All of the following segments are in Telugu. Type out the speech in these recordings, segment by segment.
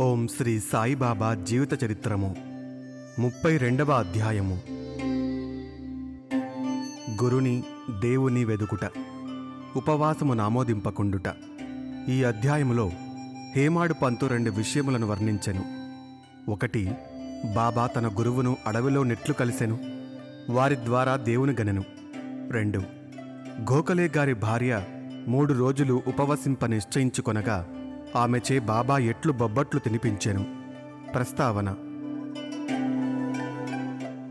ఓం శ్రీ సాయిబాబా జీవిత చరిత్రము 32వ అధ్యాయము. గురుని దేవుని వెదుకుట, ఉపవాసము నామోదింపకుండుట. ఈ అధ్యాయములో హేమాడు పంతు 2 విషయములను వర్ణించెను. 1. బాబా తన గురువును అడవిలో నెట్లు కలిసెను, వారి ద్వారా దేవుని గనెను. 2. గోఖలే గారి భార్య 3 రోజులు ఉపవసింప నిశ్చయించుకొనగా ఆమెచే బాబా ఎట్లు బొబ్బట్లు తినిపించెను. ప్రస్తావన.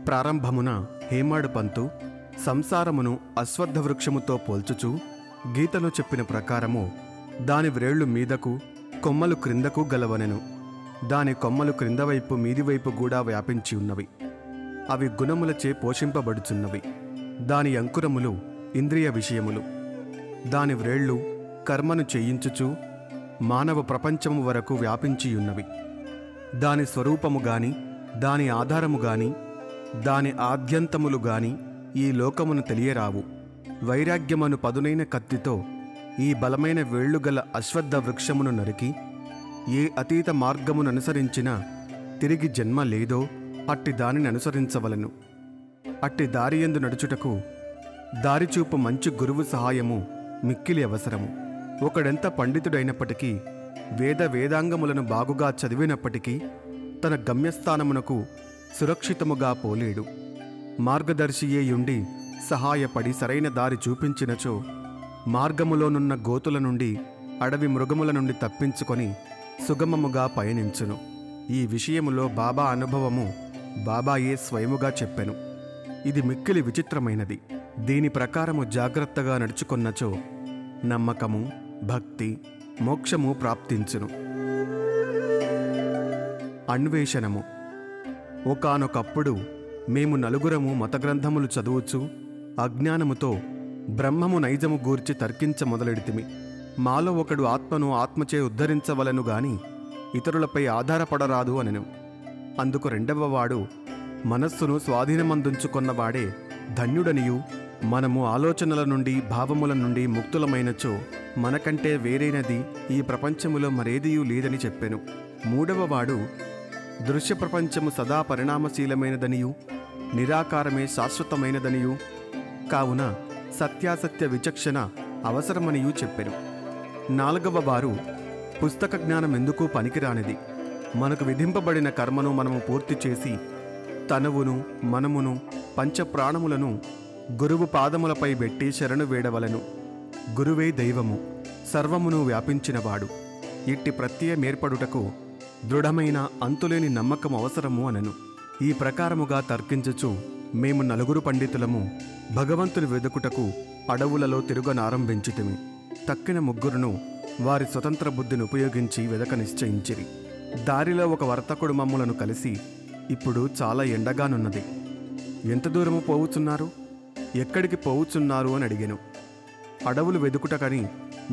ప్రారంభమున హేమాడు పంతు సంసారమును అశ్వత్థ వృక్షముతో పోల్చుచూ గీతలో చెప్పిన ప్రకారము దాని వ్రేళ్లు మీదకు, కొమ్మలు క్రిందకు గలవనెను. దాని కొమ్మలు క్రిందవైపు మీదివైపు కూడా వ్యాపించి ఉన్నవి. అవి గుణములచే పోషింపబడుచున్నవి. దాని అంకురములు ఇంద్రియ విషయములు. దాని వ్రేళ్లు కర్మను చేయించుచూ మానవ ప్రపంచము వరకు వ్యాపించియున్నవి. దాని స్వరూపము గాని, దాని ఆధారము గాని, దాని ఆద్యంతములు గాని ఈ లోకమును తెలియరావు. వైరాగ్యమను పదునైన కత్తితో ఈ బలమైన వేళ్లుగల అశ్వత్థ వృక్షమును నరికి ఏ అతీత మార్గమును అనుసరించినా తిరిగి జన్మ లేదో అట్టి దానిని అనుసరించవలను. అట్టి దారియందు నడుచుటకు దారిచూపు మంచి గురువు సహాయము మిక్కిలి అవసరము. ఒకడెంత పండితుడైనప్పటికీ, వేదాంగములను బాగుగా చదివినప్పటికీ తన గమ్యస్థానమునకు సురక్షితముగా పోలేడు. మార్గదర్శియేయుండి సహాయపడి సరైన దారి చూపించినచో మార్గములోనున్న గోతుల నుండి, అడవి మృగముల నుండి తప్పించుకొని సుగమముగా పయనించును. ఈ విషయములో బాబా అనుభవము బాబాయే స్వయముగా చెప్పెను. ఇది మిక్కిలి విచిత్రమైనది. దీని ప్రకారము జాగ్రత్తగా నడుచుకొన్నచో నమ్మకము, భక్తి, మోక్షము ప్రాప్తించును. అన్వేషణము. ఒకానొకప్పుడు మేము నలుగురము మతగ్రంథములు చదువుచు అజ్ఞానముతో బ్రహ్మము నైజము గూర్చి తర్కించ మొదలెడితిమి. మాలో ఒకడు ఆత్మను ఆత్మచే ఉద్ధరించవలను గాని ఇతరులపై ఆధారపడరాదు అనెను. అందుకు రెండవవాడు, మనస్సును స్వాధీనమందుంచుకొన్నవాడే ధన్యుడనియు, మనము ఆలోచనల నుండి, భావముల నుండి ముక్తులమైనచో మనకంటే వేరైనది ఈ ప్రపంచములో మరేదియూ లేదని చెప్పెను. మూడవవాడు, దృశ్య ప్రపంచము సదా పరిణామశీలమైనదనియు, నిరాకారమే శాశ్వతమైనదనియు, కావున సత్యాసత్య విచక్షణ అవసరమనియు చెప్పెను. నాలుగవ వారు, పుస్తక జ్ఞానం ఎందుకు పనికిరానిది, మనకు విధింపబడిన కర్మను మనము పూర్తి చేసి తనువును, మనమును, పంచప్రాణములను గురువు పాదములపై పెట్టి శరణు వేడవలను. గురువే దైవము, సర్వమును వ్యాపించినవాడు. ఇట్టి ప్రత్యయమేర్పడుటకు దృఢమైన అంతులేని నమ్మకం అవసరము అనను. ఈ ప్రకారముగా తర్కించుచు మేము 4 పండితులము భగవంతుని వెదుకుటకు అడవులలో తిరుగనారంభించితిమి. తక్కిన 3 వారి స్వతంత్ర బుద్ధిని ఉపయోగించి వెదక నిశ్చయించిరి. దారిలో ఒక వర్తకుడు మమ్ములను కలిసి, ఇప్పుడు చాలా ఎండగానున్నది, ఎంత దూరము పోవుచున్నారు, ఎక్కడికి పోవుచున్నారు అని అడిగెను. అడవులు వెదుకుటకని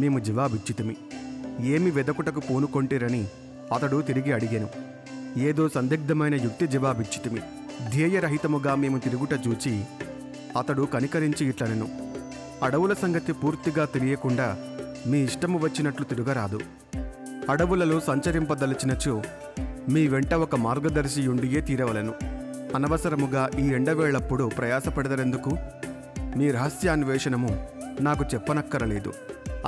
మేము జవాబిచ్చితిమి. ఏమి వెదకుటకు పూనుకొంటిరని అతడు తిరిగి అడిగెను. ఏదో సందిగ్ధమైన యుక్తి జవాబిచ్చితిమి. ధ్యేయరహితముగా మేము తిరుగుట చూచి అతడు కనికరించి ఇట్లనెను, అడవుల సంగతి పూర్తిగా తెలియకుండా మీ ఇష్టము వచ్చినట్లు తిరగరాదు. అడవులలో సంచరింపదలచినచో మీ వెంట ఒక మార్గదర్శియుండియే తీరవలను. అనవసరముగా ఈ ఎండవేళప్పుడు ప్రయాసపడదరెందుకు? మీ రహస్యాన్వేషణము నాకు చెప్పనక్కరలేదు.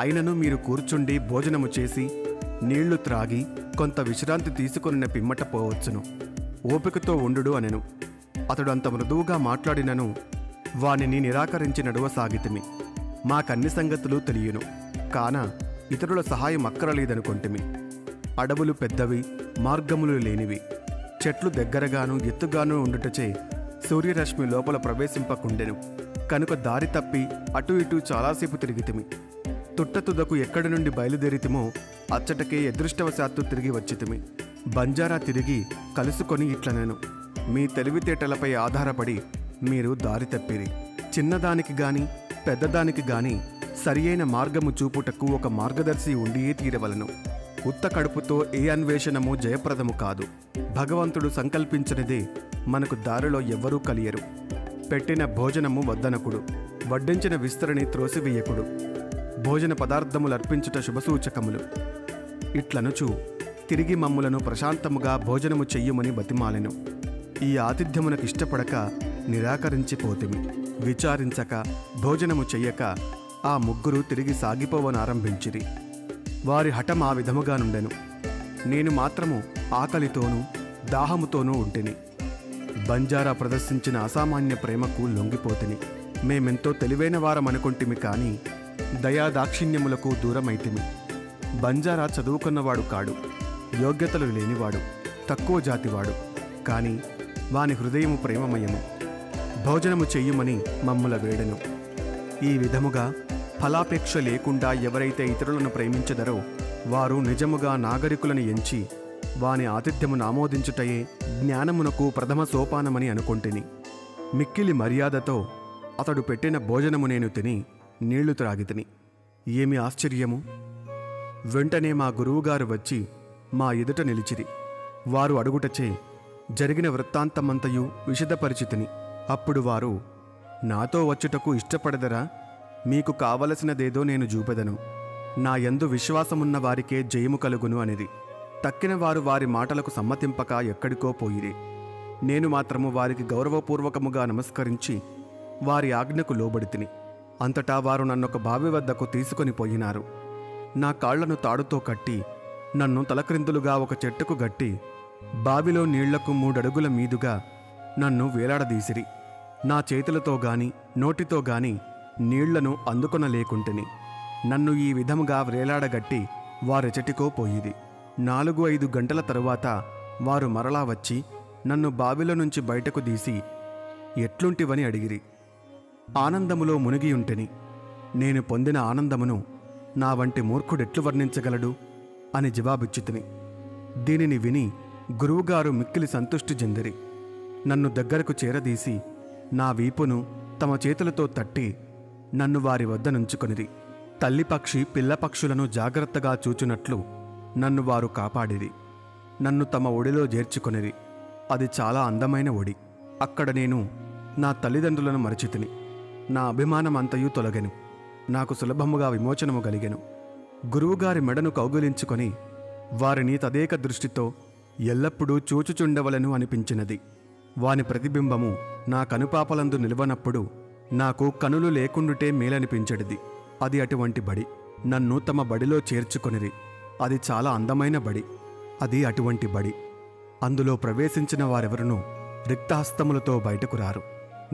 అయినను మీరు కూర్చుండి భోజనము చేసి నీళ్లు త్రాగి కొంత విశ్రాంతి తీసుకొనిన పిమ్మట పోవచ్చును. ఓపికతో ఉండు అనెను. అతడు అంత మృదువుగా మాట్లాడినను వానిని నిరాకరించి నడువసాగితిమి. మాకన్ని సంగతులు తెలియను, కాన ఇతరుల సహాయం అక్కరలేదనుకొంటిమి. అడవులు పెద్దవి, మార్గములు లేనివి. చెట్లు దగ్గరగాను ఎత్తుగాను ఉండుటచే సూర్యరశ్మి లోపల ప్రవేశింపకుండెను. కనుక దారి తప్పి అటు ఇటు చాలాసేపు తిరిగితిమి. తుట్టతుదకు ఎక్కడి నుండి బయలుదేరితిమో అచ్చటకే అదృష్టవశాత్తు తిరిగి వచ్చితిమి. బంజారా తిరిగి కలుసుకొని ఇట్లనెను, మీ తెలివితేటలపై ఆధారపడి మీరు దారి తప్పిరి. చిన్నదానికి గాని పెద్దదానికి గాని సరియైన మార్గము చూపుటకు ఒక మార్గదర్శి ఉండియే తీరవలను. ఉత్త కడుపుతో ఏ అన్వేషణము జయప్రదము కాదు. భగవంతుడు సంకల్పించినదే మనకు దారిలో ఎవ్వరూ కలియరు. పెట్టిన భోజనము వద్దనకుడు, వడ్డించిన విస్తరిని త్రోసివేయకుడు. భోజన పదార్థములర్పించుట శుభసూచకములు. ఇట్లనుచు తిరిగి మమ్ములను ప్రశాంతముగా భోజనము చెయ్యుమని బతిమాలెను. ఈ ఆతిథ్యమునకిష్టపడక నిరాకరించిపోతిమి. విచారించక భోజనము చెయ్యక ఆ ముగ్గురు తిరిగి సాగిపోవనారంభించిరి. వారి హఠం ఆ విధముగా నుండెను. నేను మాత్రము ఆకలితోనూ దాహముతోనూ ఉంటిని. బంజారా ప్రదర్శించిన అసామాన్య ప్రేమకు లొంగిపోతిని. మేమెంతో తెలివైన వారమనుకుంటిమి కాని దయాదాక్షిణ్యములకు దూరమైతిమి. బంజారా చదువుకున్నవాడు కాడు, యోగ్యతలు లేనివాడు, తక్కువ జాతివాడు. కాని వాని హృదయము ప్రేమమయము. భోజనము చెయ్యుమని మమ్ముల వేడెను. ఈ విధముగా ఫలాపేక్ష లేకుండా ఎవరైతే ఇతరులను ప్రేమించెదరో వారు నిజముగా నాగరికులను ఎంచి వాని ఆతిథ్యమును ఆమోదించుటయే జ్ఞానమునకు ప్రథమ సోపానమని అనుకొంటిని. మిక్కిలి మర్యాదతో అతడు పెట్టిన భోజనము నేను తిని నీళ్లు త్రాగితిని. ఏమి ఆశ్చర్యము! వెంటనే మా గురువుగారు వచ్చి మా ఎదుట నిలిచిరి. వారు అడుగుటచే జరిగిన వృత్తాంతమంతయు విశదపరిచితిని. అప్పుడు వారు, నాతో వచ్చుటకు ఇష్టపడదరా? మీకు కావలసినదేదో నేను చూపెదను. నా యందు విశ్వాసమున్న వారికే జయము కలుగును అనిది. తక్కిన వారు వారి మాటలకు సమ్మతింపక ఎక్కడికో పోయిరి. నేను మాత్రము వారికి గౌరవపూర్వకముగా నమస్కరించి వారి ఆజ్ఞకు లోబడితిని. అంతటా వారు నన్నొక బావి వద్దకు తీసుకొని పోయినారు. నా కాళ్లను తాడుతో కట్టి నన్ను తలక్రిందులుగా ఒక చెట్టుకు గట్టి బావిలో నీళ్లకు 3 అడుగుల మీదుగా నన్ను వేలాడదీసిరి. నా చేతులతో గాని నోటితో గాని నీళ్లను అందుకొనలేకుంటిని. నన్ను ఈ విధముగా వేలాడగట్టి వారెచటికో పోయిది. 4-5 గంటల తరువాత వారు మరలా వచ్చి నన్ను బావిలో నుంచి బయటకు తీసి ఎట్లుంటివని అడిగిరి. ఆనందములో మునిగియుంటిని. నేను పొందిన ఆనందమును నా వంటి మూర్ఖుడెట్లు వర్ణించగలడు అని జవాబిచ్చితిని. దీనిని విని గురువుగారు మిక్కిలి సంతుష్టి చెందిరి. నన్ను దగ్గరకు చేరదీసి నా వీపును తమ చేతులతో తట్టి నన్ను వారి వద్ద నుంచుకొనిరి. తల్లిపక్షి పిల్లపక్షులను జాగ్రత్తగా చూచునట్లు నన్ను వారు కాపాడిరి. నన్ను తమ ఒడిలో చేర్చుకొనిరి. అది చాలా అందమైన ఒడి. అక్కడ నేను నా తల్లిదండ్రులను మరచితిని. నా అభిమానమంతయు తొలగెను. నాకు సులభముగా విమోచనము కలిగెను. గురువుగారి మెడను కౌగిలించుకొని వారిని తదేక దృష్టితో ఎల్లప్పుడూ చూచుచుండవలను అనిపించినది. వాని ప్రతిబింబము నా కనుపాపలందు నిలవనప్పుడు నాకు కనులు లేకుండుటే మేలనిపించడిది. అది అటువంటి బడి. నన్ను తమ బడిలో చేర్చుకొనిరి. అది చాలా అందమైన బడి. అది అటువంటి బడి. అందులో ప్రవేశించిన వారెవరునూ రిక్తహస్తములతో బయటకు రారు.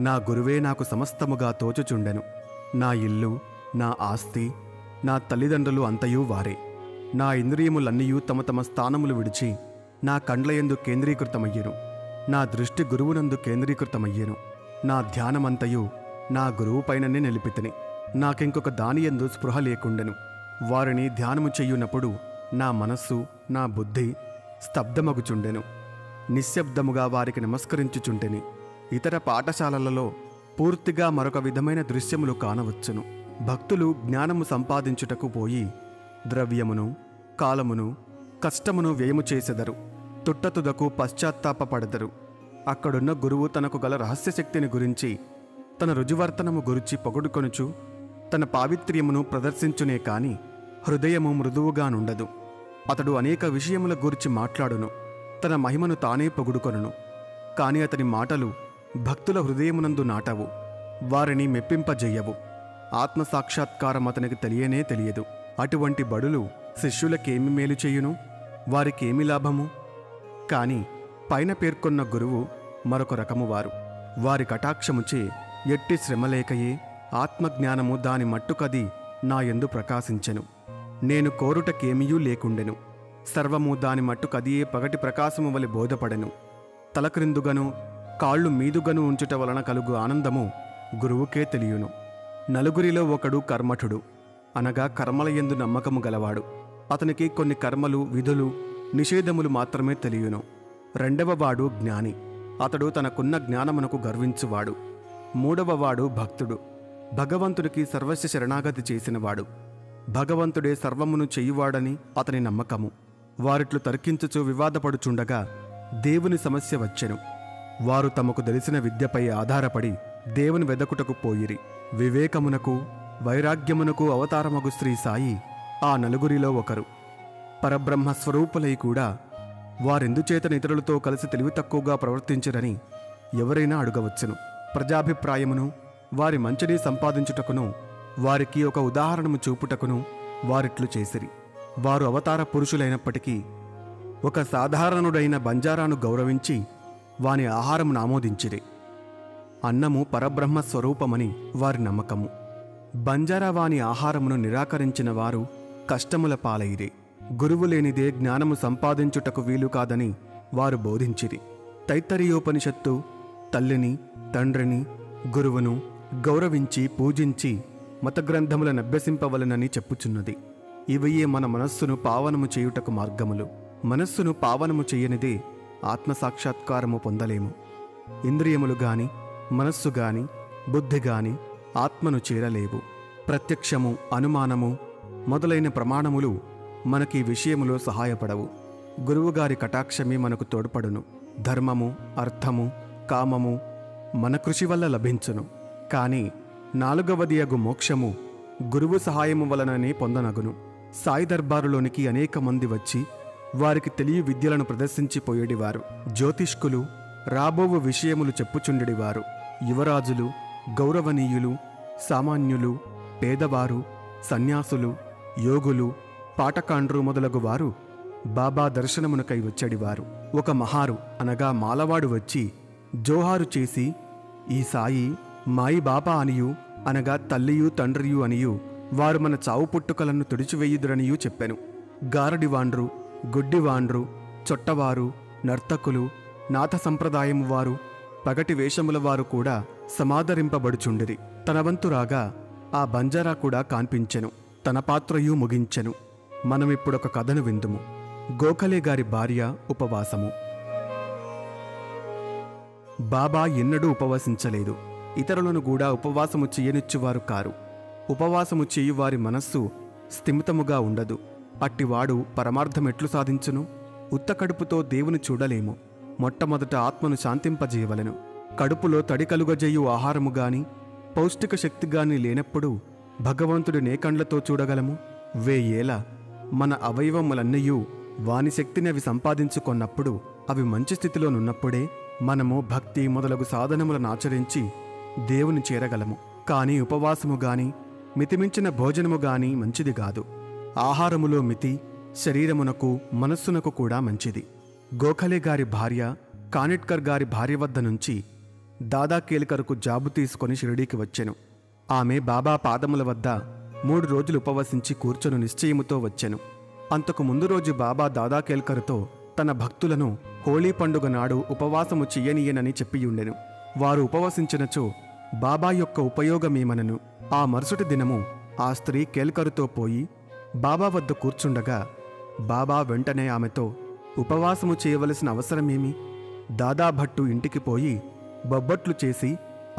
నా గురువే నాకు సమస్తముగా తోచుచుండెను. నా ఇల్లు, నా ఆస్తి, నా తల్లిదండ్రులు అంతయూ వారే. నా ఇంద్రియములన్నీయూ తమ తమ స్థానములు విడిచి నా కండ్లయందు కేంద్రీకృతమయ్యెను. నా దృష్టి గురువునందు కేంద్రీకృతమయ్యెను. నా ధ్యానమంతయు నా గురువు పైననే నిలిపితిని. నాకింకొక దానియందు స్పృహ లేకుండెను. వారిని ధ్యానము చెయ్యునప్పుడు నా మనస్సు, నా బుద్ధి స్తబ్దమగుచుండెను. నిశ్శబ్దముగా వారికి నమస్కరించుచుంటెని. ఇతర పాఠశాలలలో పూర్తిగా మరొక విధమైన దృశ్యములు కానవచ్చును. భక్తులు జ్ఞానము సంపాదించుటకు పోయి ద్రవ్యమును, కాలమును, కష్టమును వ్యయము చేసెదరు. తుట్టతుదకు పశ్చాత్తాపపడెదరు. అక్కడున్న గురువు తనకు గల రహస్యశక్తిని గురించి, తన రుజువర్తనము గురించి పొగుడుకొనుచు తన పావిత్ర్యమును ప్రదర్శించునే కాని హృదయము మృదువుగా నుండదు. అతడు అనేక విషయముల గురించి మాట్లాడును, తన మహిమను తానే పొగుడుకొనును. కాని అతని మాటలు భక్తుల హృదయమునందు నాటవు, వారిని మెప్పింపజెయ్యవు. ఆత్మసాక్షాత్కారం అతనికి తెలియనే తెలియదు. అటువంటి బడులు శిష్యులకేమి మేలు చేయును? వారికేమి లాభము? కాని పైన పేర్కొన్న గురువు మరొక రకము వారు. వారి కటాక్షముచే ఎట్టి శ్రమలేకయే ఆత్మజ్ఞానము దాని మట్టుకది నా యందు ప్రకాశించెను. నేను కోరుటకేమియూ లేకుండెను. సర్వము దాని మట్టుకదియే పగటి ప్రకాశము వలె బోధపడెను. తలక్రిందుగను కాళ్ళు మీదుగను ఉంచుట వలన కలుగు ఆనందము గురువుకే తెలియును. నలుగురిలో ఒకడు కర్మఠుడు, అనగా కర్మలయందు నమ్మకము గలవాడు. అతనికి కొన్ని కర్మలు, విధులు, నిషేధములు మాత్రమే తెలియును. రెండవవాడు జ్ఞాని. అతడు తనకున్న జ్ఞానమునకు గర్వించువాడు. మూడవవాడు భక్తుడు. భగవంతుడికి సర్వస్వ శరణాగతి చేసినవాడు. భగవంతుడే సర్వమును చెయ్యువాడని అతని నమ్మకము. వారిట్లు తర్కించుచు వివాదపడుచుండగా దేవుని సమస్య వచ్చెను. వారు తమకు తెలిసిన విద్యపై ఆధారపడి దేవుని వెదకుటకు పోయిరి. వివేకమునకు వైరాగ్యమునకు అవతారమగు శ్రీ సాయి ఆ నలుగురిలో ఒకరు. పరబ్రహ్మ స్వరూపులై కూడా వారెందుచేతన ఇతరులతో కలిసి తెలివి తక్కువగా ప్రవర్తించరని ఎవరైనా అడగవచ్చును. ప్రజాభిప్రాయమును వారి మంచిని సంపాదించుటకును వారికి ఒక ఉదాహరణము చూపుటకును వారిట్లు చేసిరి. వారు అవతార పురుషులైనప్పటికీ ఒక సాధారణుడైన బంజారాను గౌరవించి వాని ఆహారమును ఆమోదించిరి. అన్నము పరబ్రహ్మ స్వరూపమని వారి నమ్మకము. బంజారా వాని ఆహారమును నిరాకరించిన వారు కష్టముల పాలైరే. గురువు లేనిదే జ్ఞానము సంపాదించుటకు వీలు కాదని వారు బోధించిరి. తైత్తరీయోపనిషత్తు తల్లిని, తండ్రిని, గురువును గౌరవించి పూజించి మతగ్రంథములను అభ్యసింపవలనని చెప్పుచున్నది. ఇవయే మన మనస్సును పావనము చేయుటకు మార్గములు. మనస్సును పావనము చెయ్యనిదే ఆత్మసాక్షాత్కారము పొందలేము. ఇంద్రియములు గాని, మనస్సు గాని, బుద్ధి గాని ఆత్మను చేరలేవు. ప్రత్యక్షము, అనుమానము మొదలైన ప్రమాణములు మనకి విషయములో సహాయపడవు. గురువుగారి కటాక్షమే మనకు తోడ్పడును. ధర్మము, అర్థము, కామము మన కృషి వల్ల లభించును. కాని నాలుగవది అగు మోక్షము గురువు సహాయము వలననే పొందనగును. సాయి దర్బారులోనికి అనేక మంది వచ్చి వారికి తెలియ విద్యలను ప్రదర్శించిపోయేడివారు. జ్యోతిష్కులు రాబోవు విషయములు చెప్పుచుండెడివారు. యువరాజులు, గౌరవనీయులు, సామాన్యులు, పేదవారు, సన్యాసులు, యోగులు, పాటకాండ్రు మొదలగు వారు బాబా దర్శనమునకై వచ్చేడివారు. ఒక మహారు అనగా మాలవాడు వచ్చి జోహారు చేసి, ఈ సాయి మాయి బాబా అనియు అనగా తల్లియు తండ్రియు అనియు వారు మన చావు పుట్టుకలను తుడిచివేయుదురనియూ చెప్పెను. గారడివాండ్రు, గుడ్డివాండ్రు, చొట్టవారు, నర్తకులు, నాథ సంప్రదాయము వారు, పగటి వేషముల వారు కూడా సమాదరింపబడుచుండిరి. తన వంతు రాగా ఆ బంజారా కూడా కాన్పించెను. తన పాత్రయు ముగించెను. మనమిప్పుడొక కథను విందుము. గోఖలే గారి భార్య ఉపవాసము. బాబా ఎన్నడూ ఉపవసించలేదు. ఇతరులను కూడా ఉపవాసము చెయ్యనిచ్చువారు కారు. ఉపవాసము చేయువారి మనస్సు స్థిమితముగా ఉండదు. అట్టివాడు పరమార్థమెట్లు సాధించును? ఉత్త కడుపుతో దేవుని చూడలేము. మొట్టమొదట ఆత్మను శాంతింపజేయవలెను. కడుపులో తడి కలుగజేయు ఆహారము గాని, పౌష్టిక శక్తి గాని లేనప్పుడు భగవంతుడి నేకండ్లతో చూడగలము? వేయేల మన అవయవములన్నయూ వాని శక్తిని అవి సంపాదించుకొన్నప్పుడు, అవి మంచి స్థితిలోనున్నప్పుడే మనము భక్తి మొదలగు సాధనములను ఆచరించి దేవుని చేరగలము. కాని ఉపవాసము గాని, మితిమించిన భోజనము గాని మంచిది కాదు. ఆహారములో మితి శరీరమునకు, మనస్సునకు కూడా మంచిది. గోఖలే గారి భార్య కానిట్కర్ గారి భార్య వద్ద నుంచి దాదా కేల్కర్కు జాబు తీసుకొని షిరిడీకి వచ్చెను. ఆమె బాబా పాదముల వద్ద 3 రోజులు ఉపవసించి కూర్చొని నిశ్చయముతో వచ్చెను. అంతకు ముందు రోజు బాబా దాదా కేల్కర్తో తన భక్తులను హోళీ పండుగ నాడు ఉపవాసము చెయ్యనీయనని చెప్పియుండెను. వారు ఉపవసించినచో బాబా యొక్క ఉపయోగమేమనను. ఆ మరుసటి దినము ఆ స్త్రీ కేల్కరుతో పోయి బాబా వద్ద కూర్చుండగా బాబా వెంటనే ఆమెతో, ఉపవాసము చేయవలసిన అవసరమేమి? దాదాభట్టు ఇంటికి పోయి బొబ్బట్లు చేసి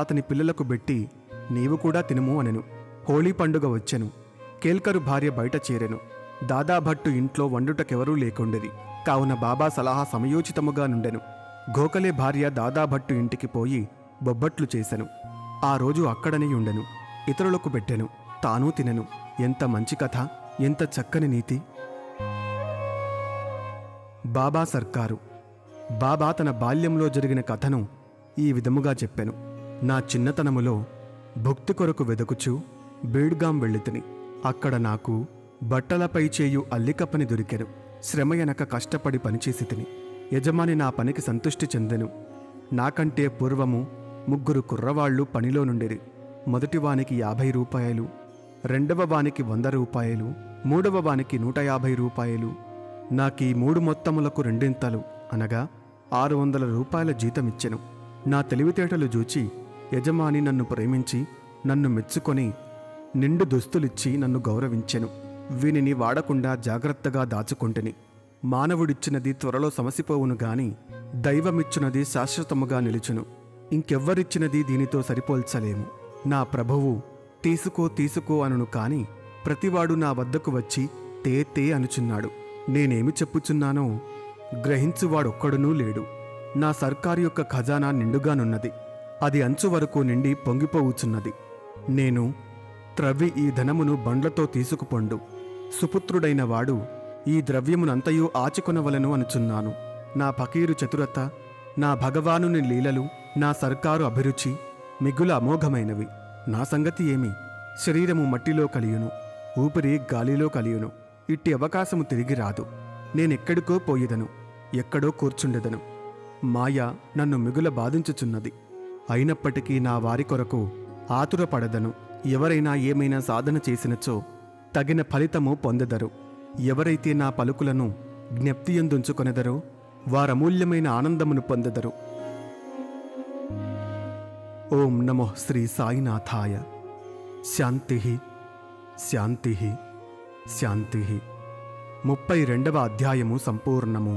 అతని పిల్లలకు బెట్టి నీవు కూడా తినుము అనెను. హోళీ పండుగ వచ్చెను. కేల్కరు భార్య బయట చేరెను. దాదాభట్టు ఇంట్లో వండుటకెవరూ లేకుండెది. కావున బాబా సలహా సమయోచితముగా నుండెను. గోఖలే భార్య దాదాభట్టు ఇంటికి పోయి బొబ్బట్లు చేసెను. ఆ రోజు అక్కడనే ఉండెను. ఇతరులకు పెట్టెను. తానూ తినెను. ఎంత మంచి కథ! ఎంత చక్కని నీతి! బాబా సర్కారు. బాబా తన బాల్యంలో జరిగిన కథను ఈ విధముగా చెప్పెను. నా చిన్నతనములో భుక్తి కొరకు వెదకుచూ బేడ్గాం వెళ్ళితిని. అక్కడ నాకు బట్టలపై చేయు అల్లిక పని దొరికెను. శ్రమయనక కష్టపడి పనిచేసి తిని. యజమాని నా పనికి సంతృష్టి చెందెను. నాకంటే పూర్వము 3 కుర్రవాళ్లు పనిలో నుండిరి. మొదటివానికి 50 రూపాయలు, రెండవ వానికి 100 రూపాయలు, మూడవ వానికి 150 రూపాయలు. నాకీ 3 మొత్తములకు రెండింతలు అనగా 600 రూపాయల జీతమిచ్చెను. నా తెలివితేటలు చూచి యజమాని నన్ను ప్రేమించి నన్ను మెచ్చుకొని నిండు దుస్తులిచ్చి నన్ను గౌరవించెను. వీనిని వాడకుండా జాగ్రత్తగా దాచుకొంటిని. మానవుడిచ్చినది త్వరలో సమసిపోవును గాని దైవమిచ్చినది శాశ్వతముగా నిలుచును. ఇంకెవ్వరిచ్చినది దీనితో సరిపోల్చలేము. నా ప్రభువు తీసుకో తీసుకో అనును కాని ప్రతివాడు నా వద్దకు వచ్చి తే తే అనుచున్నాడు. నేనేమి చెప్పుచున్నానో గ్రహించువాడొక్కడునూ లేడు. నా సర్కారు యొక్క ఖజానా నిండుగానున్నది. అది అంచు వరకు నిండి పొంగిపోవుచున్నది. నేను త్రవ్వి ఈ ధనమును బండ్లతో తీసుకుపొండు. సుపుత్రుడైన వాడు ఈ ద్రవ్యమునంతయు ఆచికొనవలను అనుచున్నాను. నా ఫకీరు చతురత, నా భగవానుని లీలలు, నా సర్కారు అభిరుచి మిగుల అమోఘమైనవి. నా సంగతి ఏమి? శరీరము మట్టిలో కలియును, ఊపిరి గాలిలో కలియును. ఇట్టి అవకాశము తిరిగి రాదు. నేనెక్కడికో పోయిదను, ఎక్కడో కూర్చుండెదను. మాయ నన్ను మిగుల బాధించుచున్నది. అయినప్పటికీ నా వారి కొరకు ఆతురపడదను. ఎవరైనా ఏమైనా సాధన చేసినచో తగిన ఫలితము పొందెదరు. ఎవరైతే నా పలుకులను జ్ఞప్తియందుంచుకొనెదరో వారమూల్యమైన ఆనందమును పొందెదరు. ఓం నమో శ్రీ సాయినాథాయ. శాంతి శాంతి శాంతి. 32వ అధ్యాయము సంపూర్ణము.